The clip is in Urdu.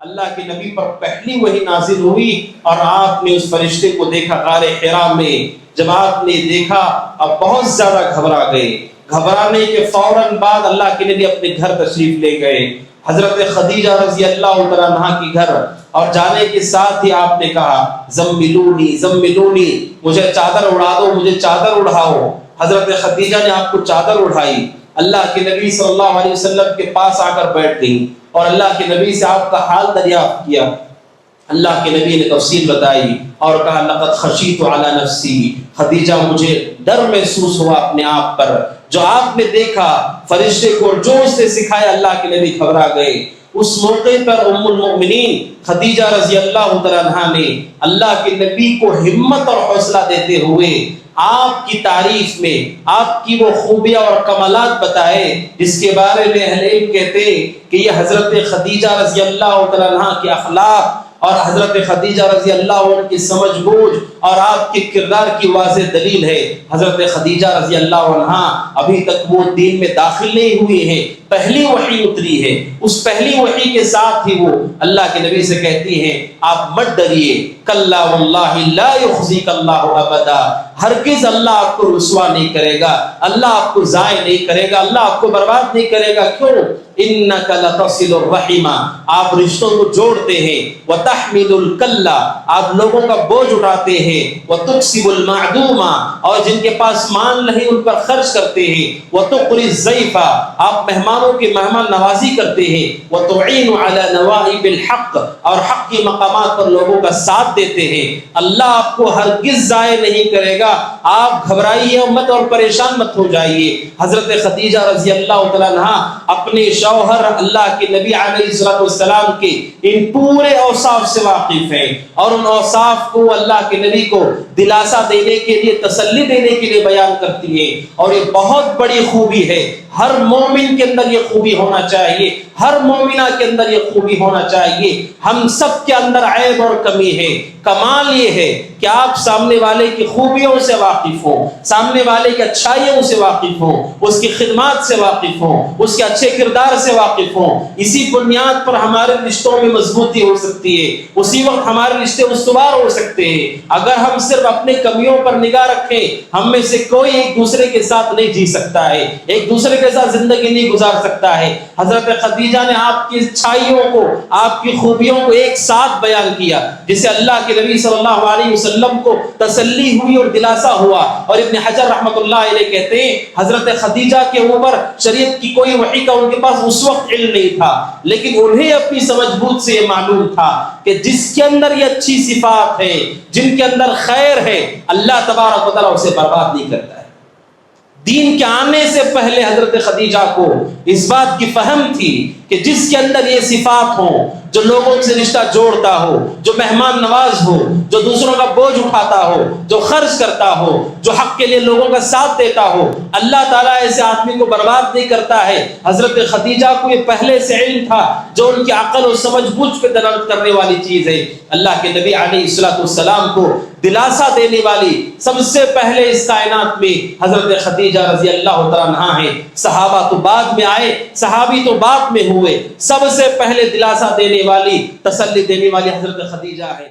اللہ کے نبی پر پہلی وحی نازل ہوئی اور آپ نے اس فرشتے کو دیکھا غار حرا میں. جب آپ نے دیکھا اب بہت زیادہ گھبرا گئے. گھبرانے کے فوراً بعد اللہ کے نبی اپنے گھر تشریف لے گئے, حضرت خدیجہ رضی اللہ تعالیٰ عنہا کی گھر, اور جانے کے ساتھ ہی آپ نے کہا زملونی زملونی, مجھے چادر اڑا دو, مجھے چادر اڑاؤ. حضرت خدیجہ نے آپ کو چادر اڑائی, اللہ کے نبی صلی اللہ علیہ وسلم کے پاس آ کر بیٹھ گئی اور اللہ کے نبی سے آپ کا حال دریافت کیا. اللہ کے نبی نے تفصیل بتائی اور کہا لقد خشیت علی نفسی, خدیجہ مجھے ڈر محسوس ہوا اپنے آپ پر. جو آپ نے دیکھا فرشتے کو جو اس نے سکھایا, اللہ کے نبی گھبرا گئے. اس موقع پر ام المؤمنین خدیجہ رضی اللہ تعالیٰ عنہا نے اللہ کے نبی کو ہمت اور حوصلہ دیتے ہوئے آپ کی تعریف میں آپ کی وہ خوبیاں اور کمالات بتائے جس کے بارے میں اہل علم کہتے کہ یہ حضرت خدیجہ رضی اللہ تعالیٰ عنہا کے اخلاق اور حضرت خدیجہ رضی اللہ عنہ کی سمجھ بوجھ اور آپ کے کردار کی واضح دلیل ہے. حضرت خدیجہ رضی اللہ عنہا ابھی تک وہ دین میں داخل نہیں ہوئے ہیں, پہلی وحی اتری ہے. اس پہلی وحی کے ساتھ ہی وہ اللہ کے نبی سے کہتی ہیں آپ مت ڈریے, کلا واللہ لا یخزیک اللہ ابدا, ہرگز اللہ آپ کو رسوا نہیں کرے گا, اللہ آپ کو ضائع نہیں کرے گا, اللہ آپ کو برباد نہیں کرے گا. کیوں؟ انک لتصل الرحم, آپ رشتوں کو جوڑتے ہیں, وتحمل الکل, آپ لوگوں کا بوجھ اٹھاتے ہیں, وتکسب المعدوم, اور جن کے پاس مال نہیں ان پر خرچ کرتے ہیں, وتقری الضیف, آپ مہمانوں کی مہمان نوازی کرتے ہیں, وتعین علی نوائب الحق, اور حق کی مقامات پر لوگوں کا ساتھ دیتے ہیں. اللہ آپ کو ہرگز ضائع نہیں کرے گا. آپ گھبرائیے مت اور پریشان مت ہو جائیے. حضرت خدیجہ رضی اللہ تعالیٰ عنہا اپنے شوہر اللہ کے نبی علیہ السلام کے ان پورے اوصاف سے واقف ہیں اور ان اوصاف کو اللہ کے نبی کو دلاسا دینے کے لیے, تسلی دینے کے لیے بیان کرتی ہے. اور یہ بہت بڑی خوبی ہے, ہر مومن کے اندر یہ خوبی ہونا چاہیے, ہر مومنہ کے اندر یہ خوبی ہونا چاہیے. ہم سب کے اندر عیب اور کمی ہے. کمال یہ ہے کہ آپ سامنے والے کی خوبیوں سے واقف ہوں, سامنے والے کی اچھائیوں سے واقف ہوں, اس کی خدمات سے واقف ہوں, اس کے اچھے کردار سے واقف ہوں. اسی بنیاد پر ہمارے رشتوں میں مضبوطی ہو سکتی ہے, اسی وقت ہمارے رشتے استوار ہو سکتے ہیں. اگر ہم صرف اپنے کمیوں پر نگاہ رکھیں, ہم میں سے کوئی ایک دوسرے کے ساتھ نہیں جی سکتا ہے, ایک دوسرے کے ساتھ زندگی نہیں گزار سکتا ہے. حضرت خدیجہ نے آپ کی اچھائیوں کو, آپ کی خوبیوں کو ایک ساتھ بیان کیا جسے اللہ کے نبی صلی اللہ علیہ وسلم کو تسلی ہوئی اور دلاسا ہوا. اور ابن حجر رحمۃ اللہ علیہ کہتے ہیں حضرت خدیجہ کے اوپر شریعت کی کوئی وحی کا ان کے پاس اس وقت علم نہیں تھا, لیکن انہیں اپنی سمجھ بوجھ سے یہ معلوم تھا کہ جس کے اندر یہ اچھی صفات ہے, جن کے اندر خیر ہے, اللہ تبارک و تعالیٰ اسے برباد نہیں کرتا ہے. دین کے آنے سے پہلے حضرت خدیجہ کو اس بات کی فہم تھی کہ جس کے اندر یہ صفات ہوں, جو لوگوں سے رشتہ جوڑتا ہو, جو مہمان نواز ہو, جو دوسروں کا بوجھ اٹھاتا ہو, جو خرچ کرتا ہو, جو حق کے لیے لوگوں کا ساتھ دیتا ہو, اللہ تعالیٰ ایسے آدمی کو برباد نہیں کرتا ہے. حضرت خدیجہ کو یہ پہلے سے علم تھا جو ان کی عقل اور سمجھ بوجھ پہ دلالت کرنے والی چیز ہے. اللہ کے نبی علیہ السلام کو دلاسا دینے والی سب سے پہلے اس کائنات میں حضرت خدیجہ رضی اللہ تعالیٰ عنہا ہے. صحابہ تو بعد میں آئے, صحابی تو بعد میں ہوئے, سب سے پہلے دلاسا دینے والی, تسلی دینے والی حضرت خدیجہ ہے.